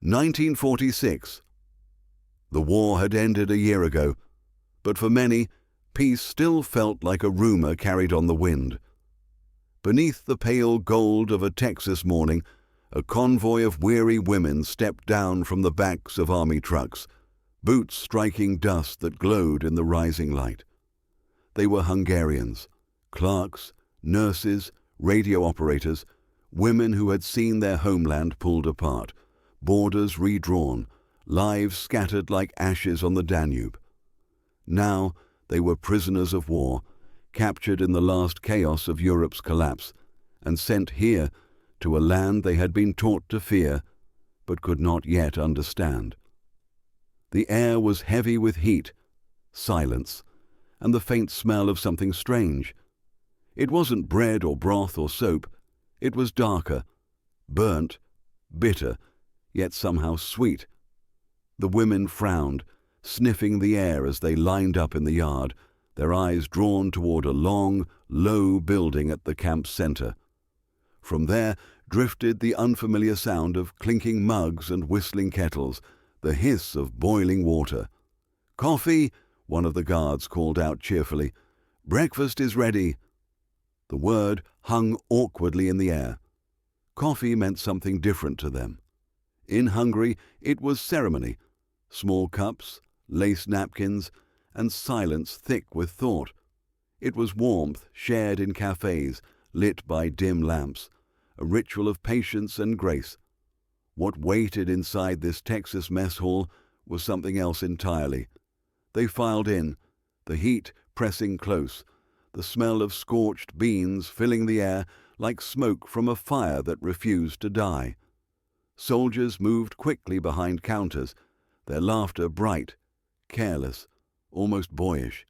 1946. The war had ended a year ago, but for many, peace still felt like a rumor carried on the wind. Beneath the pale gold of a Texas morning, a convoy of weary women stepped down from the backs of army trucks, boots striking dust that glowed in the rising light. They were Hungarians, clerks, nurses, radio operators, women who had seen their homeland pulled apart, borders redrawn, lives scattered like ashes on the Danube. Now they were prisoners of war, captured in the last chaos of Europe's collapse, and sent here to a land they had been taught to fear, but could not yet understand. The air was heavy with heat, silence, and the faint smell of something strange. It wasn't bread or broth or soap. It was darker, burnt, bitter, yet somehow sweet. The women frowned, sniffing the air as they lined up in the yard, their eyes drawn toward a long, low building at the camp's center. From there drifted the unfamiliar sound of clinking mugs and whistling kettles, the hiss of boiling water. "Coffee," one of the guards called out cheerfully. "Breakfast is ready." The word hung awkwardly in the air. Coffee meant something different to them. In Hungary, it was ceremony, small cups, lace napkins, and silence thick with thought. It was warmth shared in cafes, lit by dim lamps, a ritual of patience and grace. What waited inside this Texas mess hall was something else entirely. They filed in, the heat pressing close, the smell of scorched beans filling the air like smoke from a fire that refused to die. Soldiers moved quickly behind counters, their laughter bright, careless, almost boyish.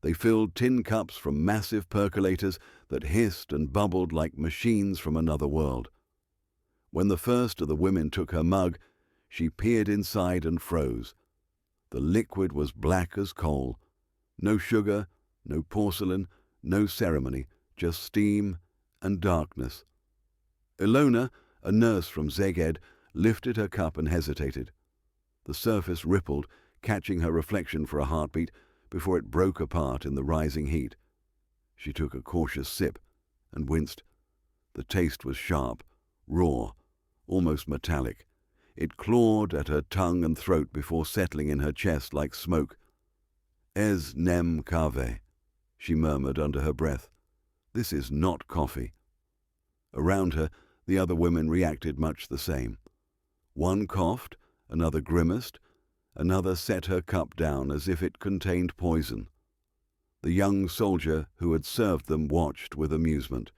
They filled tin cups from massive percolators that hissed and bubbled like machines from another world. When the first of the women took her mug, she peered inside and froze. The liquid was black as coal. No sugar, no porcelain, no ceremony, just steam and darkness. Ilona, a nurse from Szeged, lifted her cup and hesitated. The surface rippled, catching her reflection for a heartbeat before it broke apart in the rising heat. She took a cautious sip and winced. The taste was sharp, raw, almost metallic. It clawed at her tongue and throat before settling in her chest like smoke. "Ez nem kave," she murmured under her breath. "This is not coffee." Around her, the other women reacted much the same. One coughed, another grimaced, another set her cup down as if it contained poison. The young soldier who had served them watched with amusement.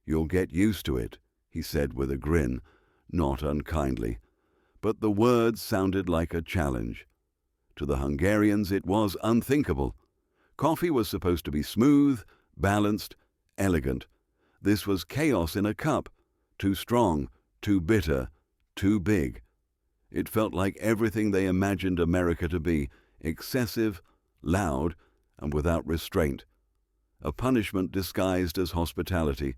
"You'll get used to it," he said with a grin, not unkindly, but the words sounded like a challenge. To the Hungarians it was unthinkable. Coffee was supposed to be smooth, balanced, elegant. This was chaos in a cup, too strong, too bitter, too big. It felt like everything they imagined America to be, excessive, loud, and without restraint. A punishment disguised as hospitality.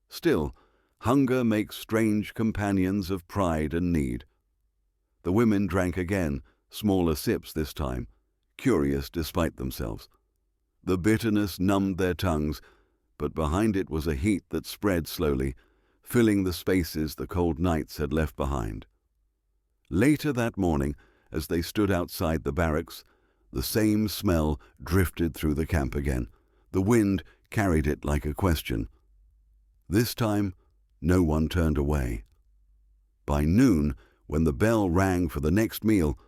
Still, hunger makes strange companions of pride and need. The women drank again, smaller sips this time, curious despite themselves. The bitterness numbed their tongues, but behind it was a heat that spread slowly, filling the spaces the cold nights had left behind. Later that morning, as they stood outside the barracks, the same smell drifted through the camp again. The wind carried it like a question. This time, no one turned away. By noon, when the bell rang for the next meal,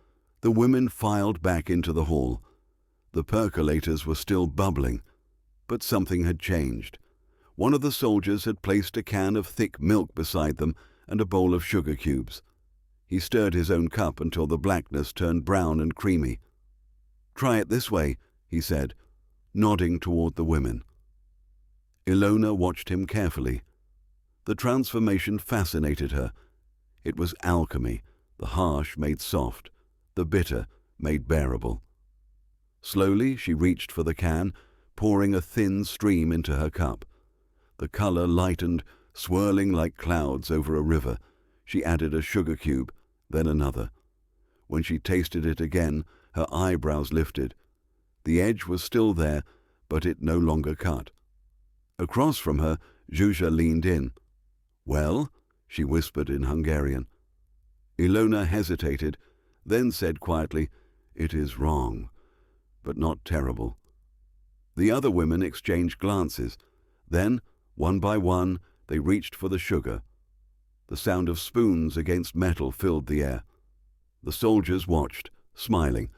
the women filed back into the hall. The percolators were still bubbling, but something had changed. One of the soldiers had placed a can of thick milk beside them and a bowl of sugar cubes. He stirred his own cup until the blackness turned brown and creamy. "Try it this way," he said, nodding toward the women. Ilona watched him carefully. The transformation fascinated her. It was alchemy, the harsh made soft, the bitter made bearable. Slowly she reached for the can, pouring a thin stream into her cup. The color lightened, swirling like clouds over a river, She added a sugar cube, then another. When she tasted it again, her eyebrows lifted. The edge was still there, but it no longer cut. Across from her, Zsuzsa leaned in. "Well?" she whispered in Hungarian. Ilona hesitated, then said quietly, "It is wrong, but not terrible." The other women exchanged glances. Then, one by one, they reached for the sugar. The sound of spoons against metal filled the air. The soldiers watched, smiling.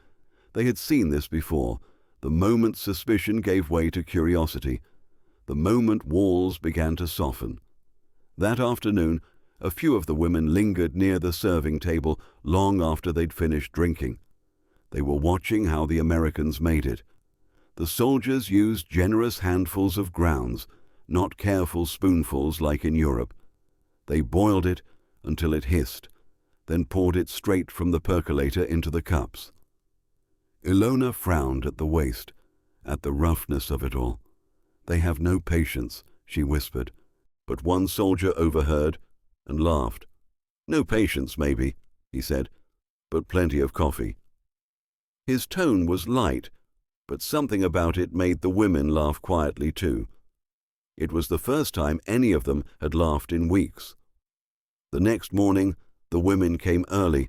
They had seen this before. The moment suspicion gave way to curiosity. The moment walls began to soften. That afternoon, a few of the women lingered near the serving table long after they'd finished drinking. They were watching how the Americans made it. The soldiers used generous handfuls of grounds, not careful spoonfuls like in Europe. They boiled it until it hissed, then poured it straight from the percolator into the cups. Ilona frowned at the waste, at the roughness of it all. "They have no patience," she whispered, but one soldier overheard and laughed. "No patience, maybe," he said, "but plenty of coffee." His tone was light, but something about it made the women laugh quietly too. It was the first time any of them had laughed in weeks. The next morning, the women came early.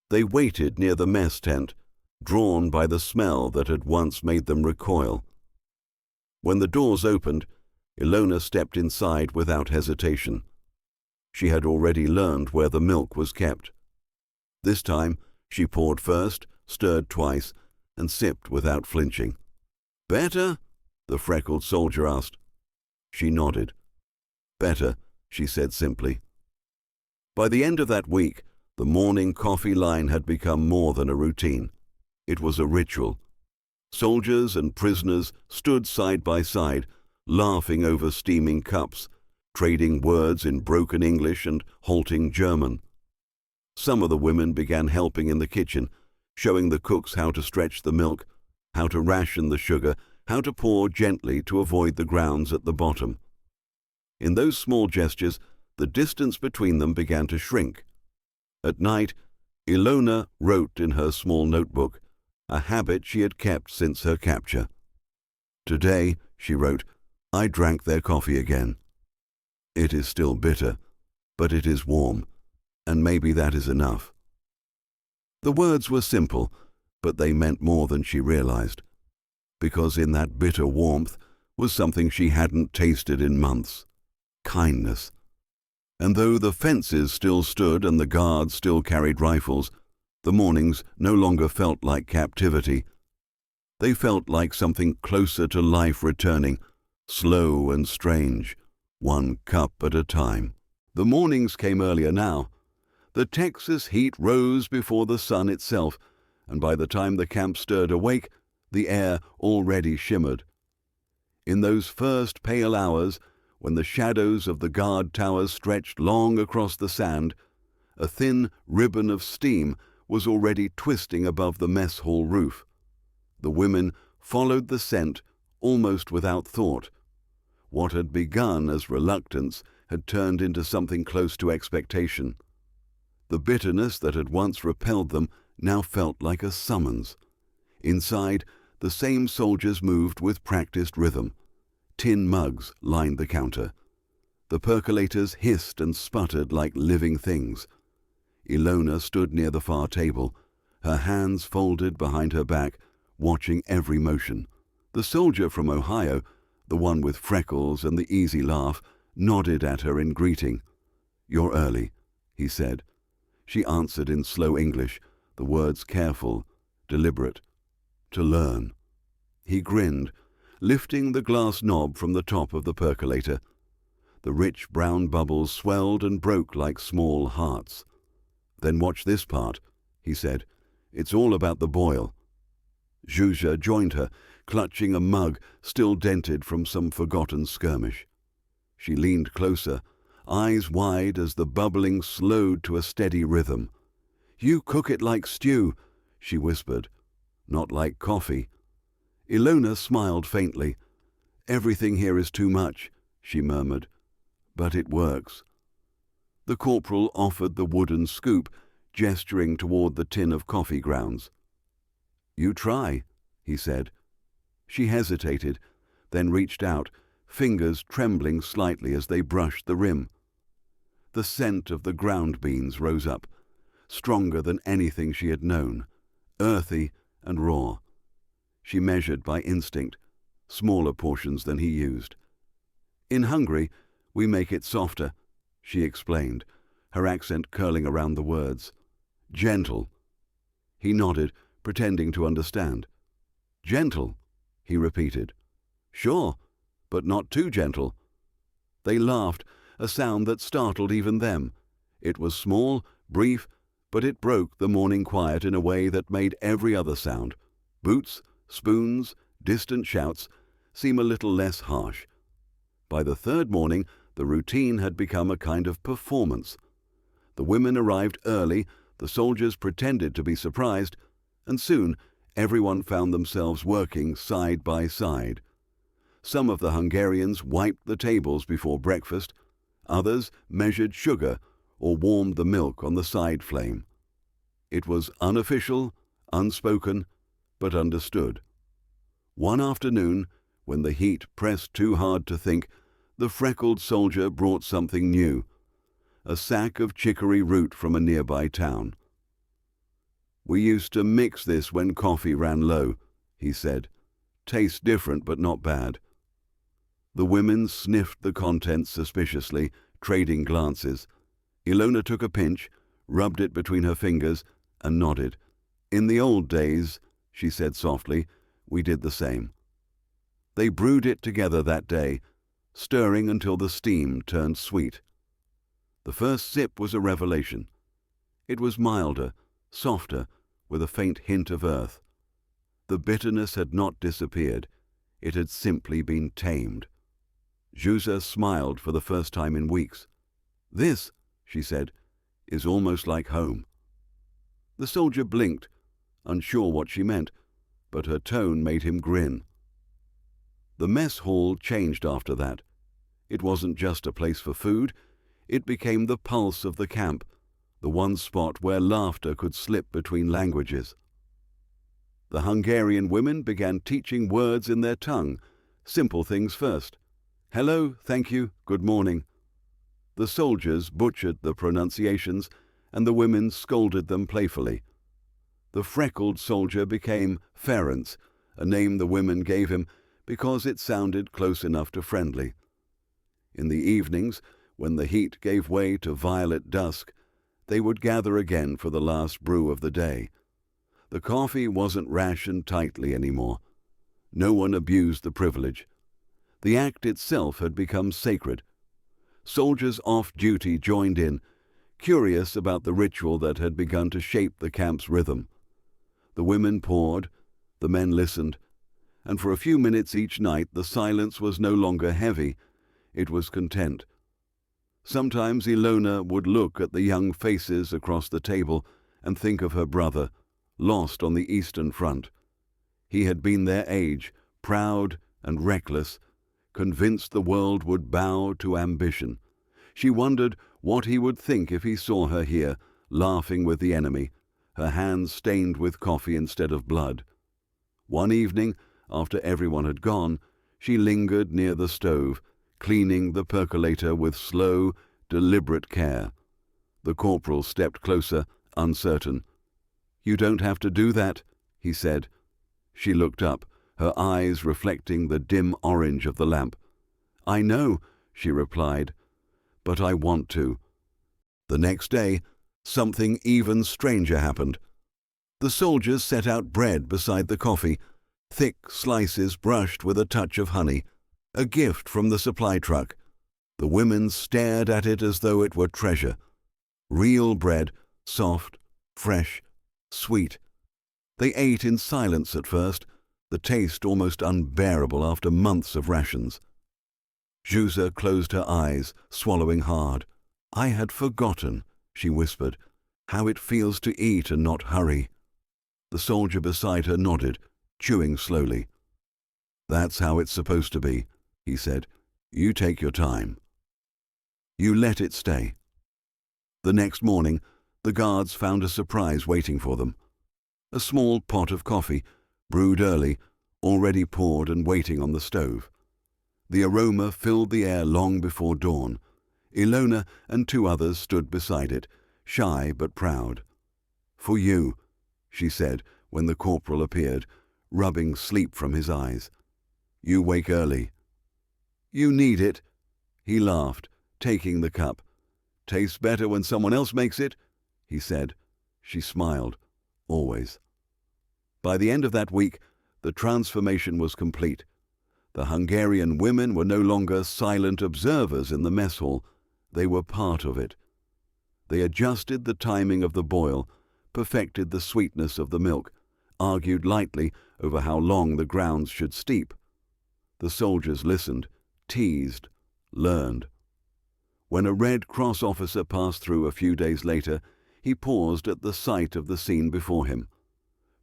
They waited near the mess tent, drawn by the smell that had once made them recoil. When the doors opened, Ilona stepped inside without hesitation. She had already learned where the milk was kept. This time, she poured first, stirred twice, and sipped without flinching. "Better?" the freckled soldier asked. She nodded. "Better," she said simply. By the end of that week, the morning coffee line had become more than a routine. It was a ritual. Soldiers and prisoners stood side by side, laughing over steaming cups, trading words in broken English and halting German. Some of the women began helping in the kitchen, showing the cooks how to stretch the milk, how to ration the sugar, how to pour gently to avoid the grounds at the bottom. In those small gestures, the distance between them began to shrink. At night, Ilona wrote in her small notebook, a habit she had kept since her capture. "Today," she wrote, "I drank their coffee again. It is still bitter, but it is warm, and maybe that is enough." The words were simple, but they meant more than she realized, because in that bitter warmth was something she hadn't tasted in months: kindness. And though the fences still stood and the guards still carried rifles, the mornings no longer felt like captivity. They felt like something closer to life returning, slow and strange, one cup at a time. The mornings came earlier now. The Texas heat rose before the sun itself, and by the time the camp stirred awake, the air already shimmered. In those first pale hours, when the shadows of the guard towers stretched long across the sand, a thin ribbon of steam was already twisting above the mess hall roof. The women followed the scent almost without thought. What had begun as reluctance had turned into something close to expectation. The bitterness that had once repelled them now felt like a summons. Inside, the same soldiers moved with practiced rhythm. Tin mugs lined the counter. The percolators hissed and sputtered like living things. Ilona stood near the far table, her hands folded behind her back, watching every motion. The soldier from Ohio, the one with freckles and the easy laugh, nodded at her in greeting. "You're early," he said. She answered in slow English, the words careful, deliberate. "To learn." He grinned, lifting the glass knob from the top of the percolator. The rich brown bubbles swelled and broke like small hearts. "Then watch this part," he said. "It's all about the boil." Zsuzsa joined her, clutching a mug still dented from some forgotten skirmish. She leaned closer, eyes wide as the bubbling slowed to a steady rhythm. "You cook it like stew," she whispered. "Not like coffee." Ilona smiled faintly. "Everything here is too much," she murmured. "But it works." The corporal offered the wooden scoop, gesturing toward the tin of coffee grounds. "You try," he said. She hesitated, then reached out, fingers trembling slightly as they brushed the rim. The scent of the ground beans rose up, stronger than anything she had known, earthy and raw. She measured by instinct, smaller portions than he used. "In Hungary, we make it softer," she explained, her accent curling around the words. "Gentle." He nodded, pretending to understand. "Gentle," he repeated. "Sure, but not too gentle." They laughed, a sound that startled even them. It was small, brief, but it broke the morning quiet in a way that made every other sound, boots, spoons, distant shouts, seem a little less harsh. By the third morning, the routine had become a kind of performance. The women arrived early, the soldiers pretended to be surprised, and soon everyone found themselves working side by side. Some of the Hungarians wiped the tables before breakfast, others measured sugar or warmed the milk on the side flame. It was unofficial, unspoken, but understood. One afternoon, when the heat pressed too hard to think, the freckled soldier brought something new, a sack of chicory root from a nearby town. "We used to mix this when coffee ran low," he said. "Tastes different, but not bad." The women sniffed the contents suspiciously, trading glances. Ilona took a pinch, rubbed it between her fingers, and nodded. "In the old days," she said softly, "we did the same." They brewed it together that day, stirring until the steam turned sweet. The first sip was a revelation. It was milder, softer, with a faint hint of earth. The bitterness had not disappeared. It had simply been tamed. Zsuzsa smiled for the first time in weeks. "This," she said, "is almost like home." The soldier blinked, unsure what she meant, but her tone made him grin. The mess hall changed after that. It wasn't just a place for food. It became the pulse of the camp, the one spot where laughter could slip between languages. The Hungarian women began teaching words in their tongue, simple things first. Hello, thank you, good morning. The soldiers butchered the pronunciations, and the women scolded them playfully. The freckled soldier became Ferenc, a name the women gave him because it sounded close enough to friendly. In the evenings, when the heat gave way to violet dusk, they would gather again for the last brew of the day. The coffee wasn't rationed tightly anymore. No one abused the privilege. The act itself had become sacred. Soldiers off duty joined in, curious about the ritual that had begun to shape the camp's rhythm. The women poured, the men listened, and for a few minutes each night the silence was no longer heavy, it was content. Sometimes Ilona would look at the young faces across the table and think of her brother, lost on the Eastern Front. He had been their age, proud and reckless, convinced the world would bow to ambition. She wondered what he would think if he saw her here, laughing with the enemy, her hands stained with coffee instead of blood. One evening, after everyone had gone, she lingered near the stove, cleaning the percolator with slow, deliberate care. The corporal stepped closer, uncertain. "You don't have to do that," he said. She looked up, her eyes reflecting the dim orange of the lamp. "I know," she replied, "but I want to." The next day, something even stranger happened. The soldiers set out bread beside the coffee, thick slices brushed with a touch of honey, a gift from the supply truck. The women stared at it as though it were treasure. Real bread, soft, fresh, sweet. They ate in silence at first, the taste almost unbearable after months of rations. Zsuzsa closed her eyes, swallowing hard. "I had forgotten," she whispered, "how it feels to eat and not hurry." The soldier beside her nodded, chewing slowly. "That's how it's supposed to be," he said. "You take your time. You let it stay." The next morning, the guards found a surprise waiting for them. A small pot of coffee, brewed early, already poured and waiting on the stove. The aroma filled the air long before dawn. Ilona and 2 others stood beside it, shy but proud. "For you," she said when the corporal appeared, rubbing sleep from his eyes. "You wake early." "You need it," he laughed, taking the cup. "Tastes better when someone else makes it," he said. She smiled, always. By the end of that week, the transformation was complete. The Hungarian women were no longer silent observers in the mess hall. They were part of it. They adjusted the timing of the boil, perfected the sweetness of the milk, argued lightly over how long the grounds should steep. The soldiers listened, teased, learned. When a Red Cross officer passed through a few days later, he paused at the sight of the scene before him.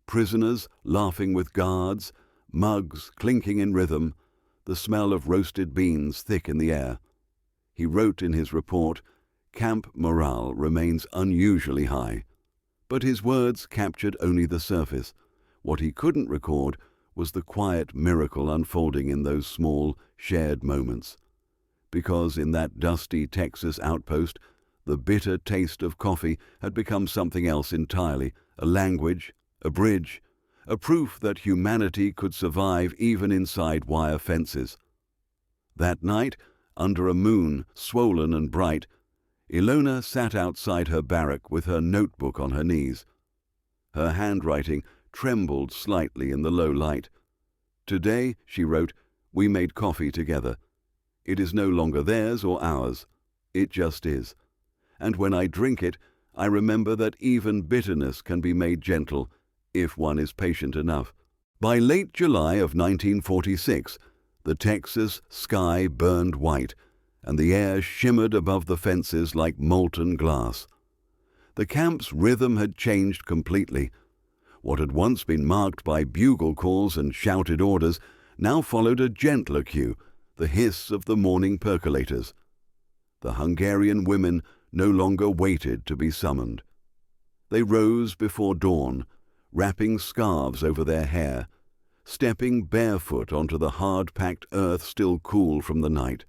Prisoners laughing with guards, mugs clinking in rhythm, the smell of roasted beans thick in the air. He wrote in his report, "Camp morale remains unusually high." But his words captured only the surface. What he couldn't record was the quiet miracle unfolding in those small, shared moments. Because in that dusty Texas outpost, the bitter taste of coffee had become something else entirely, a language, a bridge, a proof that humanity could survive even inside wire fences. That night, under a moon swollen and bright, Ilona sat outside her barrack with her notebook on her knees. Her handwriting trembled slightly in the low light. "Today," she wrote, "we made coffee together. It is no longer theirs or ours. It just is. And when I drink it, I remember that even bitterness can be made gentle if one is patient enough." By late July of 1946, the Texas sky burned white, and the air shimmered above the fences like molten glass. The camp's rhythm had changed completely. What had once been marked by bugle calls and shouted orders now followed a gentler cue, the hiss of the morning percolators. The Hungarian women no longer waited to be summoned. They rose before dawn, wrapping scarves over their hair, stepping barefoot onto the hard-packed earth still cool from the night.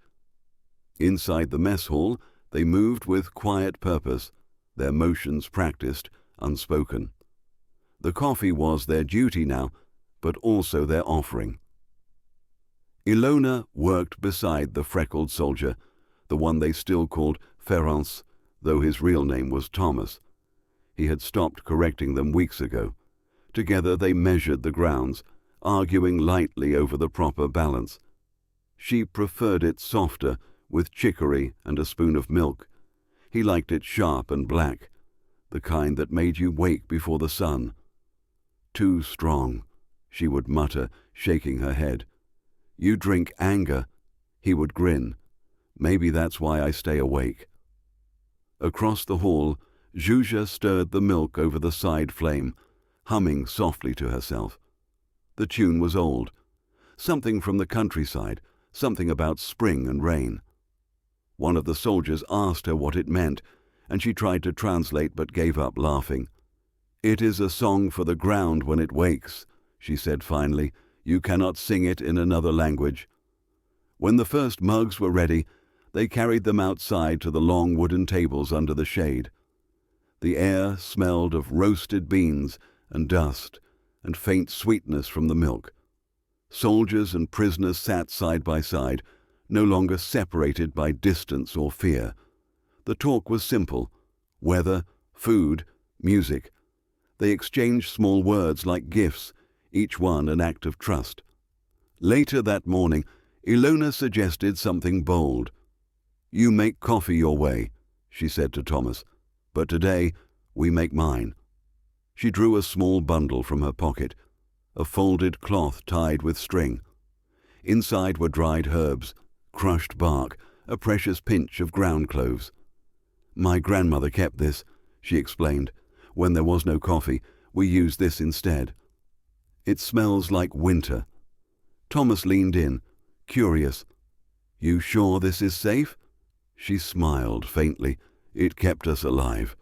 Inside the mess hall, they moved with quiet purpose, their motions practiced, unspoken. The coffee was their duty now, but also their offering. Ilona worked beside the freckled soldier, the one they still called Ferenc, though his real name was Thomas. He had stopped correcting them weeks ago. Together they measured the grounds, arguing lightly over the proper balance. She preferred it softer, with chicory and a spoon of milk. He liked it sharp and black, the kind that made you wake before the sun. "Too strong," she would mutter, shaking her head. "You drink anger," he would grin. "Maybe that's why I stay awake." Across the hall, Zhuzha stirred the milk over the side flame, humming softly to herself. The tune was old, something from the countryside, something about spring and rain. One of the soldiers asked her what it meant, and she tried to translate but gave up laughing. "It is a song for the ground when it wakes," she said finally. "You cannot sing it in another language." When the first mugs were ready, they carried them outside to the long wooden tables under the shade. The air smelled of roasted beans and dust and faint sweetness from the milk. Soldiers and prisoners sat side by side, no longer separated by distance or fear. The talk was simple: weather, food, music. They exchanged small words like gifts, each one an act of trust. Later that morning, Ilona suggested something bold. "You make coffee your way," she said to Thomas, "but today we make mine." She drew a small bundle from her pocket, a folded cloth tied with string. Inside were dried herbs, crushed bark, a precious pinch of ground cloves. "My grandmother kept this," she explained. "When there was no coffee, we used this instead. It smells like winter." Thomas leaned in, curious. "You sure this is safe?" She smiled faintly. It kept us alive.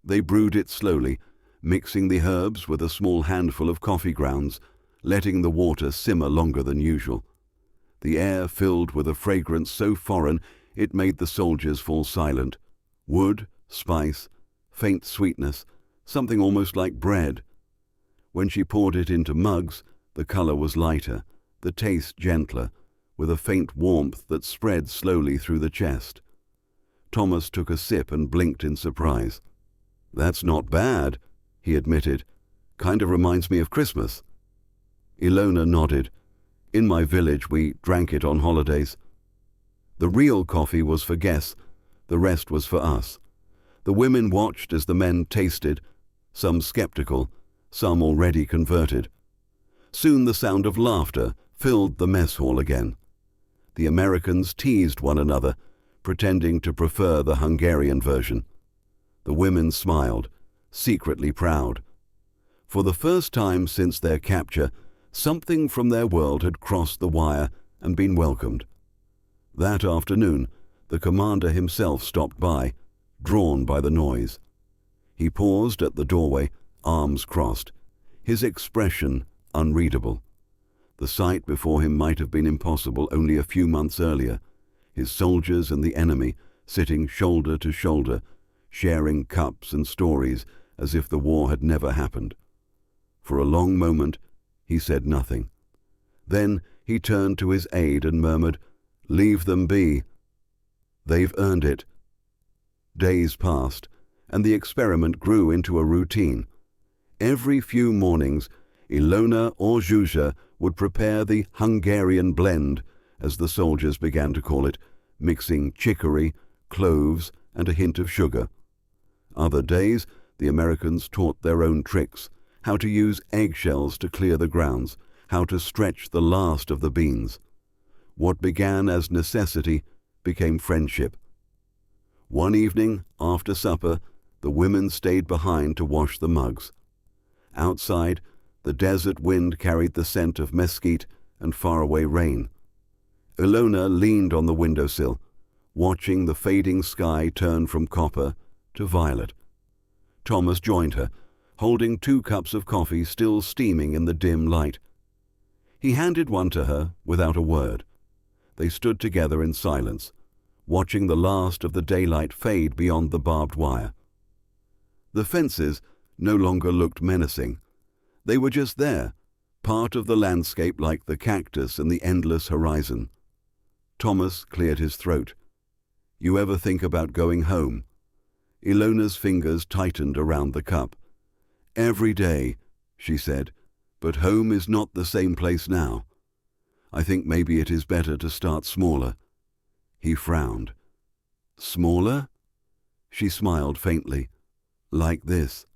They brewed it slowly, mixing the herbs with a small handful of coffee grounds, letting the water simmer longer than usual. The air filled with a fragrance so foreign it made the soldiers fall silent. Wood, spice, faint sweetness, something almost like bread. When she poured it into mugs, the color was lighter, the taste gentler, with a faint warmth that spread slowly through the chest. Thomas took a sip and blinked in surprise. "That's not bad," he admitted. "Kind of reminds me of Christmas." Ilona nodded. "In my village we drank it on holidays." The real coffee was for guests, the rest was for us. The women watched as the men tasted, some skeptical, some already converted. Soon the sound of laughter filled the mess hall again. The Americans teased one another, pretending to prefer the Hungarian version. The women smiled, secretly proud. For the first time since their capture, something from their world had crossed the wire and been welcomed. That afternoon, the commander himself stopped by, drawn by the noise. He paused at the doorway, arms crossed, his expression unreadable. The sight before him might have been impossible only a few months earlier, his soldiers and the enemy sitting shoulder to shoulder, sharing cups and stories as if the war had never happened. For a long moment he said nothing. Then he turned to his aide and murmured, "Leave them be. They've earned it." Days passed, and the experiment grew into a routine. Every few mornings, Ilona or Zsuzsa would prepare the Hungarian blend, as the soldiers began to call it, mixing chicory, cloves, and a hint of sugar. Other days, the Americans taught their own tricks, how to use eggshells to clear the grounds, how to stretch the last of the beans. What began as necessity became friendship. One evening, after supper, the women stayed behind to wash the mugs. Outside, the desert wind carried the scent of mesquite and faraway rain. Ilona leaned on the windowsill, watching the fading sky turn from copper to violet. Thomas joined her, holding 2 cups of coffee still steaming in the dim light. He handed one to her without a word. They stood together in silence, watching the last of the daylight fade beyond the barbed wire. The fences no longer looked menacing. They were just there, part of the landscape like the cactus and the endless horizon. Thomas cleared his throat. "You ever think about going home?" Ilona's fingers tightened around the cup. "Every day," she said, "but home is not the same place now. I think maybe it is better to start smaller." He frowned. "Smaller?" She smiled faintly. "Like this."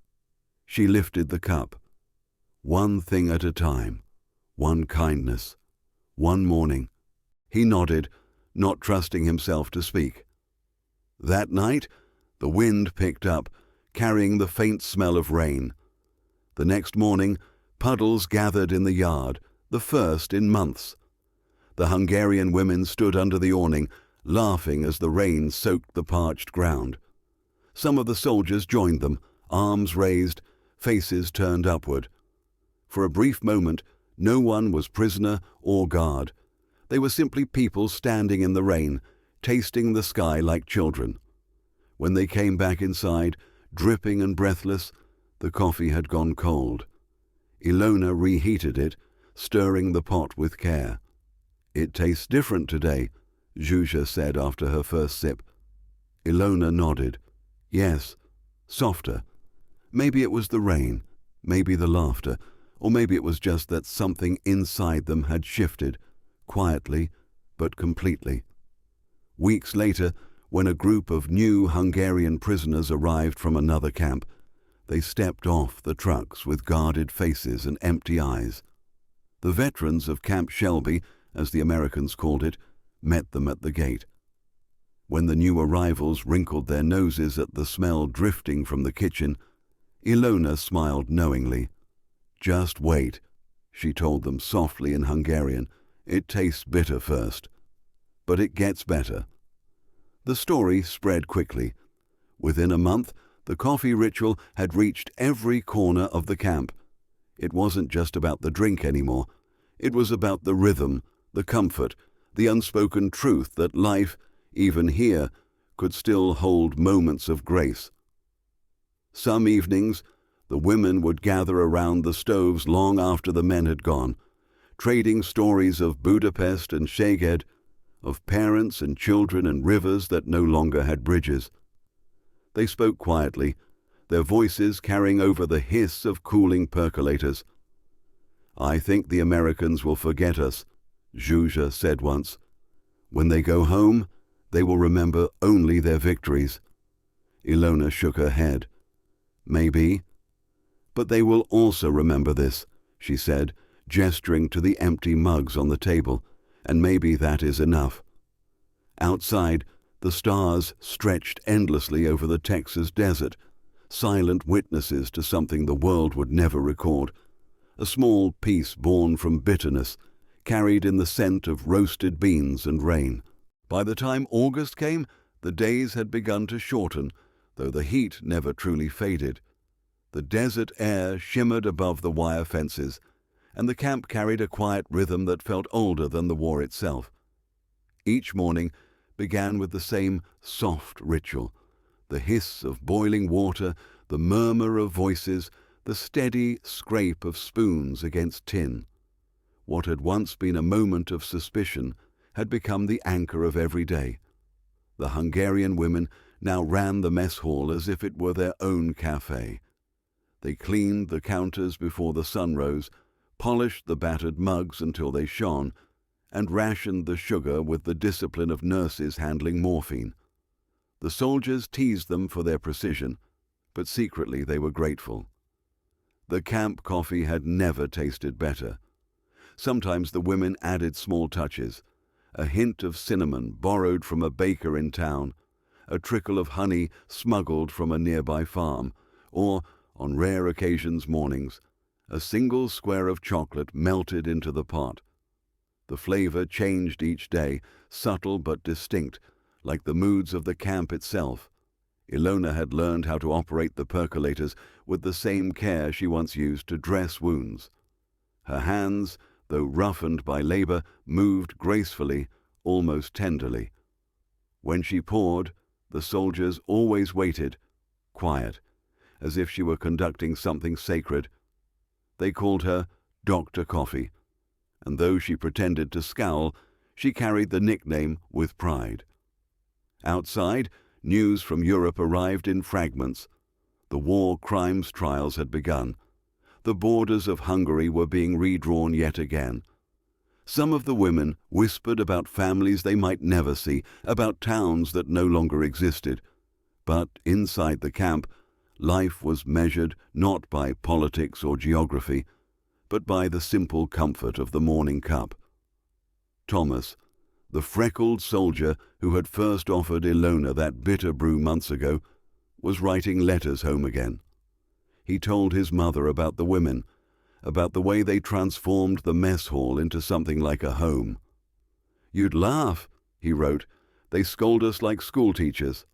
She lifted the cup. "One thing at a time, one kindness, one morning." He nodded, not trusting himself to speak. That night, the wind picked up, carrying the faint smell of rain. The next morning, puddles gathered in the yard, the first in months. The Hungarian women stood under the awning, laughing as the rain soaked the parched ground. Some of the soldiers joined them, arms raised, faces turned upward. For a brief moment, no one was prisoner or guard. They were simply people standing in the rain, tasting the sky like children. When they came back inside, dripping and breathless, the coffee had gone cold. Ilona reheated it, stirring the pot with care. "It tastes different today," Zsuzsa said after her first sip. Ilona nodded. "Yes, softer. Maybe it was the rain, maybe the laughter, or maybe it was just that something inside them had shifted, quietly but completely." Weeks later, when a group of new Hungarian prisoners arrived from another camp, they stepped off the trucks with guarded faces and empty eyes. The veterans of Camp Shelby, as the Americans called it, met them at the gate. When the new arrivals wrinkled their noses at the smell drifting from the kitchen, Ilona smiled knowingly. "Just wait," she told them softly in Hungarian. "It tastes bitter first. But it gets better." The story spread quickly. Within a month, the coffee ritual had reached every corner of the camp. It wasn't just about the drink anymore. It was about the rhythm, the comfort, the unspoken truth that life, even here, could still hold moments of grace. Some evenings, the women would gather around the stoves long after the men had gone, trading stories of Budapest and Szeged, of parents and children and rivers that no longer had bridges. They spoke quietly, their voices carrying over the hiss of cooling percolators. "I think the Americans will forget us," Zsuzsa said once. "When they go home, they will remember only their victories." Ilona shook her head. "Maybe. But they will also remember this," she said, gesturing to the empty mugs on the table, "and maybe that is enough." Outside, the stars stretched endlessly over the Texas desert, silent witnesses to something the world would never record, a small peace born from bitterness, carried in the scent of roasted beans and rain. By the time August came, the days had begun to shorten, though the heat never truly faded. The desert air shimmered above the wire fences, and the camp carried a quiet rhythm that felt older than the war itself. Each morning began with the same soft ritual, the hiss of boiling water, the murmur of voices, the steady scrape of spoons against tin. What had once been a moment of suspicion had become the anchor of every day. The Hungarian women now ran the mess hall as if it were their own cafe. They cleaned the counters before the sun rose, polished the battered mugs until they shone, and rationed the sugar with the discipline of nurses handling morphine. The soldiers teased them for their precision, but secretly they were grateful. The camp coffee had never tasted better. Sometimes the women added small touches, a hint of cinnamon borrowed from a baker in town, a trickle of honey smuggled from a nearby farm, or, on rare occasions mornings, a single square of chocolate melted into the pot. The flavor changed each day, subtle but distinct, like the moods of the camp itself. Ilona had learned how to operate the percolators with the same care she once used to dress wounds. Her hands, though roughened by labor, moved gracefully, almost tenderly. When she poured, the soldiers always waited, quiet, as if she were conducting something sacred. They called her Dr. Coffee, and though she pretended to scowl, she carried the nickname with pride. Outside, news from Europe arrived in fragments. The war crimes trials had begun. The borders of Hungary were being redrawn yet again. Some of the women whispered about families they might never see, about towns that no longer existed. But inside the camp, life was measured not by politics or geography, but by the simple comfort of the morning cup. Thomas, the freckled soldier who had first offered Ilona that bitter brew months ago, was writing letters home again. He told his mother about the women, about the way they transformed the mess hall into something like a home. "You'd laugh," he wrote. "They scold us like schoolteachers.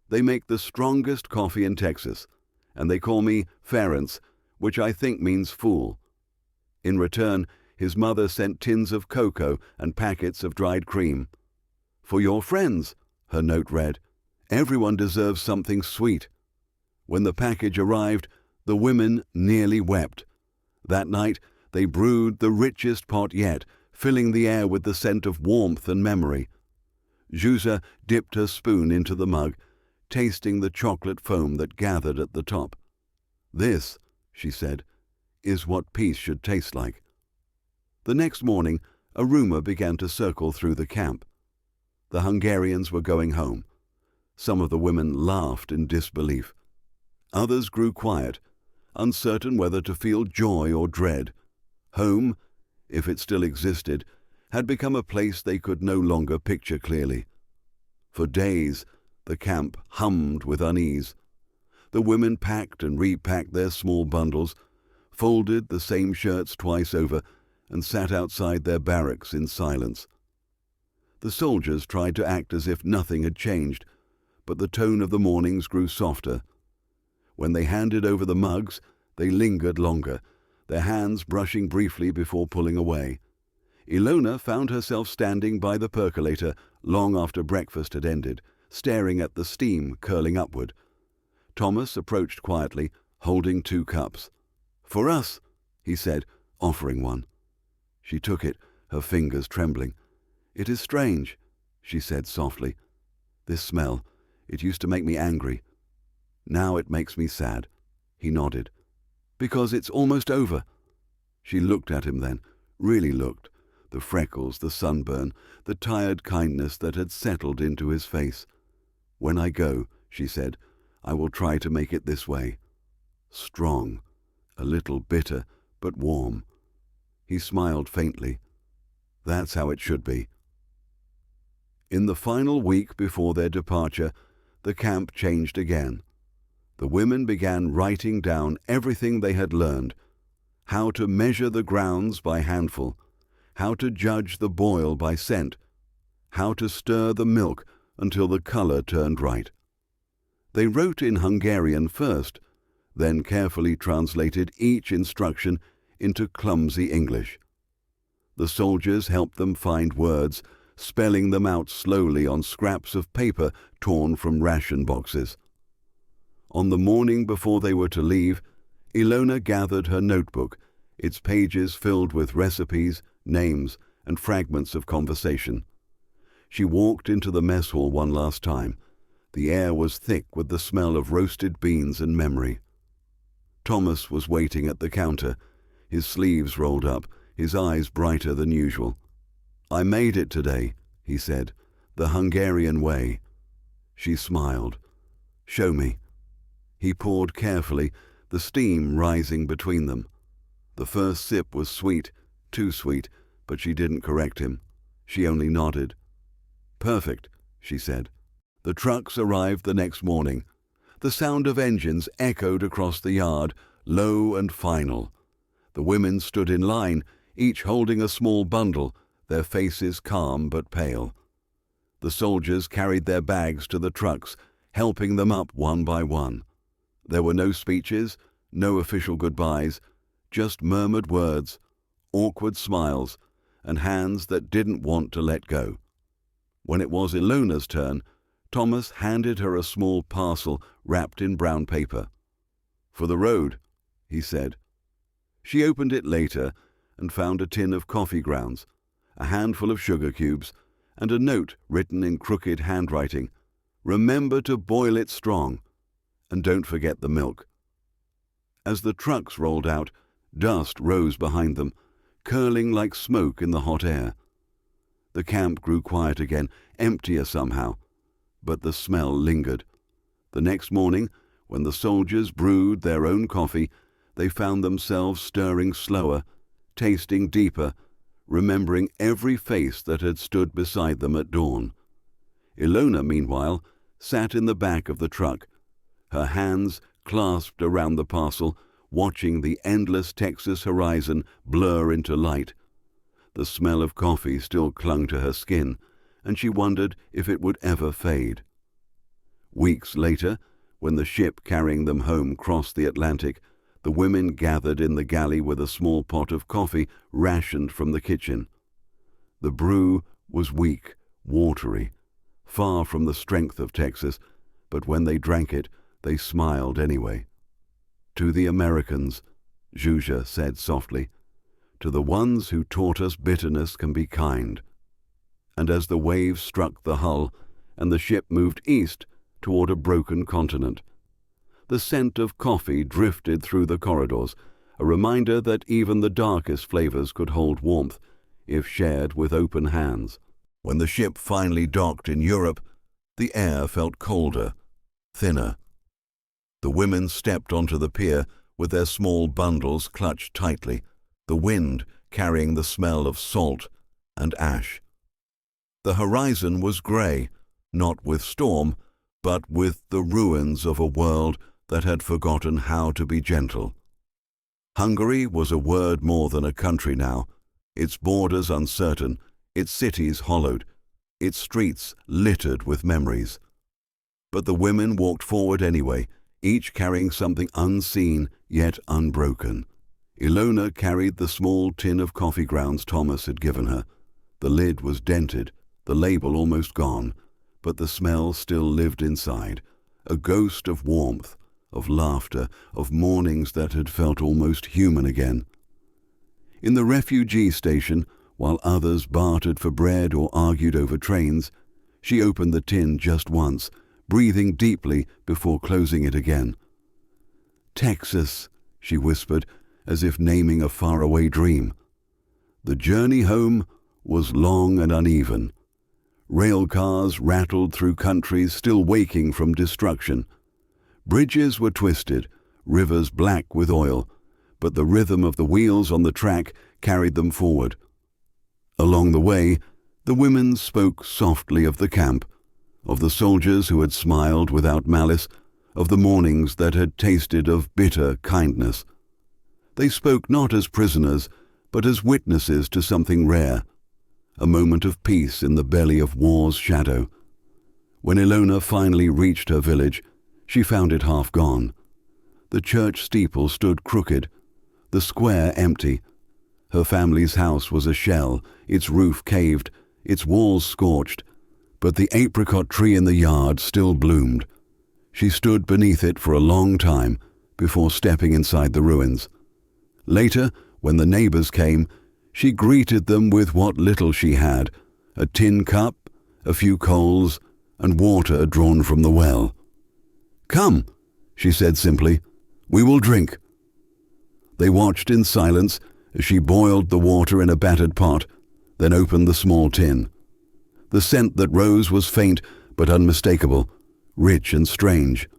They make the strongest coffee in Texas, and they call me Ferenc, which I think means fool." In return, his mother sent tins of cocoa and packets of dried cream. "For your friends," her note read. "Everyone deserves something sweet." When the package arrived, the women nearly wept. That night, they brewed the richest pot yet, filling the air with the scent of warmth and memory. Zsuzsa dipped her spoon into the mug, tasting the chocolate foam that gathered at the top. "This," she said, "is what peace should taste like." The next morning, a rumor began to circle through the camp. The Hungarians were going home. Some of the women laughed in disbelief. Others grew quiet, uncertain whether to feel joy or dread. Home, if it still existed, had become a place they could no longer picture clearly. For days, the camp hummed with unease. The women packed and repacked their small bundles, folded the same shirts twice over, and sat outside their barracks in silence. The soldiers tried to act as if nothing had changed, but the tone of the mornings grew softer. When they handed over the mugs, they lingered longer, their hands brushing briefly before pulling away. Ilona found herself standing by the percolator long after breakfast had ended, staring at the steam curling upward. Thomas approached quietly, holding 2 cups. "For us," he said, offering one. She took it, her fingers trembling. "It is strange," she said softly. "This smell, it used to make me angry. Now it makes me sad." He nodded. "Because it's almost over." She looked at him then, really looked, the freckles, the sunburn, the tired kindness that had settled into his face. "When I go," she said, "I will try to make it this way. Strong, a little bitter, but warm." He smiled faintly. "That's how it should be." In the final week before their departure, the camp changed again. The women began writing down everything they had learned: how to measure the grounds by handful, how to judge the boil by scent, how to stir the milk until the color turned right. They wrote in Hungarian first, then carefully translated each instruction into clumsy English. The soldiers helped them find words, spelling them out slowly on scraps of paper torn from ration boxes. On the morning before they were to leave, Ilona gathered her notebook, its pages filled with recipes, names, and fragments of conversation. She walked into the mess hall one last time. The air was thick with the smell of roasted beans and memory. Thomas was waiting at the counter, his sleeves rolled up, his eyes brighter than usual. "I made it today," he said, "the Hungarian way." She smiled. "Show me." He poured carefully, the steam rising between them. The first sip was sweet, too sweet, but she didn't correct him. She only nodded. "Perfect," she said. The trucks arrived the next morning. The sound of engines echoed across the yard, low and final. The women stood in line, each holding a small bundle, their faces calm but pale. The soldiers carried their bags to the trucks, helping them up one by one. There were no speeches, no official goodbyes, just murmured words, awkward smiles, and hands that didn't want to let go. When it was Ilona's turn, Thomas handed her a small parcel wrapped in brown paper. "For the road," he said. She opened it later and found a tin of coffee grounds, a handful of sugar cubes, and a note written in crooked handwriting: "Remember to boil it strong, and don't forget the milk." As the trucks rolled out, dust rose behind them, curling like smoke in the hot air. The camp grew quiet again, emptier somehow, but the smell lingered. The next morning, when the soldiers brewed their own coffee, they found themselves stirring slower, tasting deeper, remembering every face that had stood beside them at dawn. Ilona, meanwhile, sat in the back of the truck, her hands clasped around the parcel, watching the endless Texas horizon blur into light. The smell of coffee still clung to her skin, and she wondered if it would ever fade. Weeks later, when the ship carrying them home crossed the Atlantic, the women gathered in the galley with a small pot of coffee rationed from the kitchen. The brew was weak, watery, far from the strength of Texas, but when they drank it, they smiled anyway. "To the Americans," Zsuzsa said softly, "to the ones who taught us bitterness can be kind." And as the waves struck the hull and the ship moved east toward a broken continent, the scent of coffee drifted through the corridors, a reminder that even the darkest flavors could hold warmth if shared with open hands. When the ship finally docked in Europe, the air felt colder, thinner. The women stepped onto the pier with their small bundles clutched tightly, the wind carrying the smell of salt and ash. The horizon was grey, not with storm, but with the ruins of a world that had forgotten how to be gentle. Hungary was a word more than a country now, its borders uncertain, its cities hollowed, its streets littered with memories. But the women walked forward anyway, each carrying something unseen yet unbroken. Ilona carried the small tin of coffee grounds Thomas had given her. The lid was dented, the label almost gone, but the smell still lived inside, a ghost of warmth, of laughter, of mornings that had felt almost human again. In the refugee station, while others bartered for bread or argued over trains, she opened the tin just once, breathing deeply before closing it again. "Texas," she whispered, as if naming a faraway dream. The journey home was long and uneven. Rail cars rattled through countries still waking from destruction. Bridges were twisted, rivers black with oil, but the rhythm of the wheels on the track carried them forward. Along the way, the women spoke softly of the camp, of the soldiers who had smiled without malice, of the mornings that had tasted of bitter kindness. They spoke not as prisoners, but as witnesses to something rare, a moment of peace in the belly of war's shadow. When Ilona finally reached her village, she found it half gone. The church steeple stood crooked, the square empty. Her family's house was a shell, its roof caved, its walls scorched, but the apricot tree in the yard still bloomed. She stood beneath it for a long time before stepping inside the ruins. Later, when the neighbors came, she greeted them with what little she had, a tin cup, a few coals, and water drawn from the well. "Come," she said simply, "we will drink." They watched in silence as she boiled the water in a battered pot, then opened the small tin. The scent that rose was faint but unmistakable, rich and strange.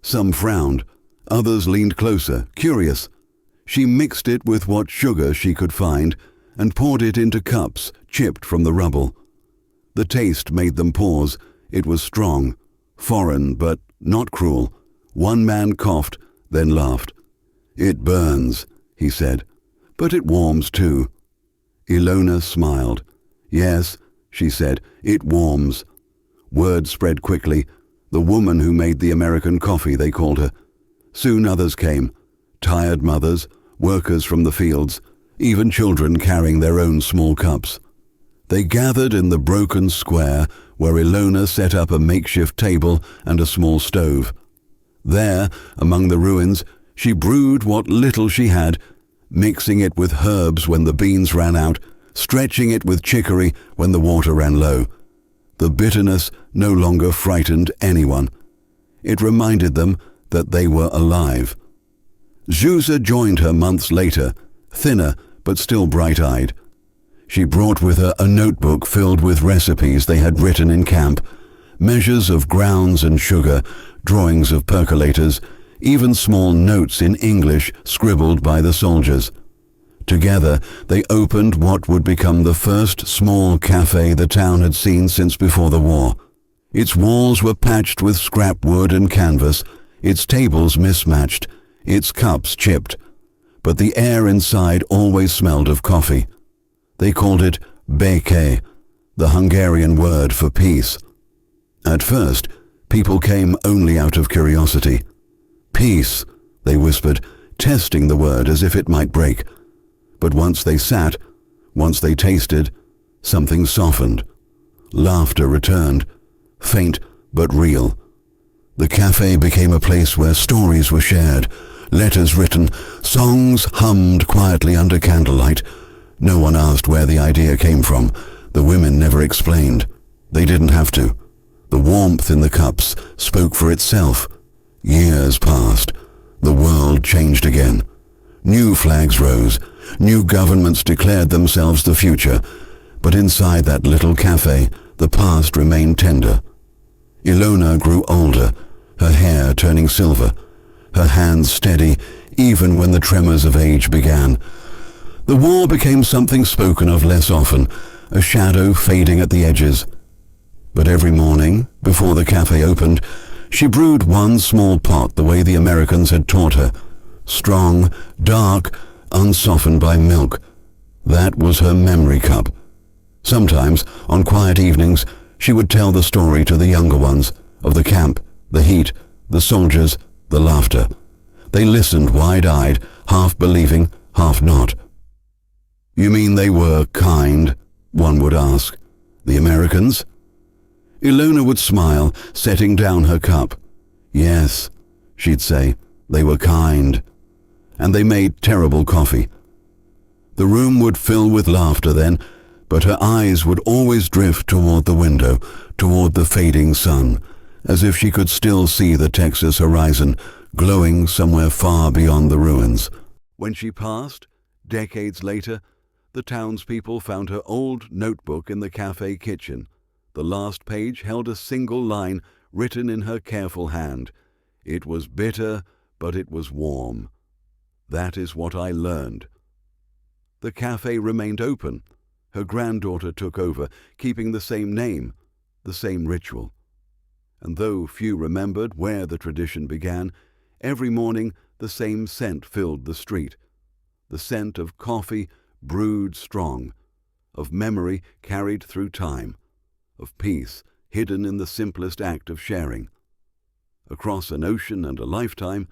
Some frowned, others leaned closer, curious. She mixed it with what sugar she could find and poured it into cups chipped from the rubble. The taste made them pause. It was strong, foreign but not cruel. One man coughed, then laughed. "It burns," he said, "but it warms too." Ilona smiled. "Yes," she said, "it warms." Word spread quickly. The woman who made the American coffee, they called her. Soon others came. Tired mothers, workers from the fields, even children carrying their own small cups. They gathered in the broken square where Ilona set up a makeshift table and a small stove. There, among the ruins, she brewed what little she had, mixing it with herbs when the beans ran out, stretching it with chicory when the water ran low. The bitterness no longer frightened anyone. It reminded them that they were alive. Zsuzsa joined her months later, thinner but still bright-eyed. She brought with her a notebook filled with recipes they had written in camp, measures of grounds and sugar, drawings of percolators, even small notes in English scribbled by the soldiers. Together they opened what would become the first small cafe the town had seen since before the war. Its walls were patched with scrap wood and canvas, its tables mismatched, its cups chipped, but the air inside always smelled of coffee. They called it béke, the Hungarian word for peace. At first, people came only out of curiosity. "Peace," they whispered, testing the word as if it might break. But once they sat, once they tasted, something softened. Laughter returned, faint but real. The cafe became a place where stories were shared, letters written, songs hummed quietly under candlelight. No one asked where the idea came from. The women never explained. They didn't have to. The warmth in the cups spoke for itself. Years passed. The world changed again. New flags rose. New governments declared themselves the future. But inside that little cafe, the past remained tender. Ilona grew older, her hair turning silver, her hands steady even when the tremors of age began. The war became something spoken of less often, a shadow fading at the edges. But every morning, before the cafe opened, she brewed one small pot the way the Americans had taught her. Strong, dark, unsoftened by milk. That was her memory cup. Sometimes, on quiet evenings, she would tell the story to the younger ones, of the camp, the heat, the soldiers, the laughter. They listened wide-eyed, half believing, half not. "You mean they were kind?" one would ask. "The Americans?" Ilona would smile, setting down her cup. "Yes," she'd say, "they were kind. And they made terrible coffee." The room would fill with laughter then, but her eyes would always drift toward the window, toward the fading sun, as if she could still see the Texas horizon glowing somewhere far beyond the ruins. When she passed, decades later, the townspeople found her old notebook in the cafe kitchen. The last page held a single line written in her careful hand. "It was bitter, but it was warm. That is what I learned." The cafe remained open. Her granddaughter took over, keeping the same name, the same ritual. And though few remembered where the tradition began, every morning the same scent filled the street. The scent of coffee brewed strong, of memory carried through time, of peace hidden in the simplest act of sharing. Across an ocean and a lifetime,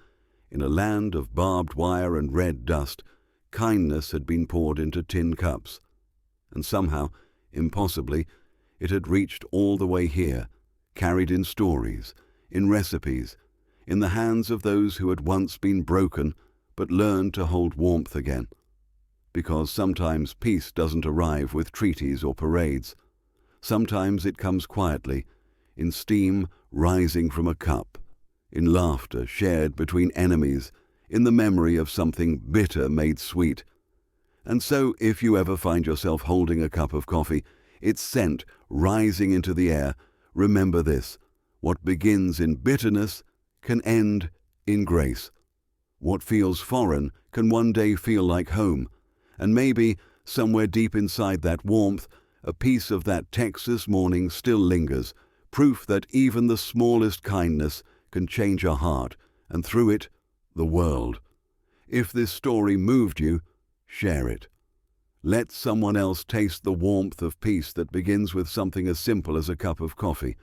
in a land of barbed wire and red dust, kindness had been poured into tin cups. And somehow, impossibly, it had reached all the way here, carried in stories, in recipes, in the hands of those who had once been broken but learned to hold warmth again. Because sometimes peace doesn't arrive with treaties or parades. Sometimes it comes quietly, in steam rising from a cup, in laughter shared between enemies, in the memory of something bitter made sweet. And so if you ever find yourself holding a cup of coffee, its scent rising into the air, remember this: what begins in bitterness can end in grace. What feels foreign can one day feel like home, and maybe, somewhere deep inside that warmth, a piece of that Texas morning still lingers, proof that even the smallest kindness can change a heart, and through it, the world. If this story moved you, share it. Let someone else taste the warmth of peace that begins with something as simple as a cup of coffee.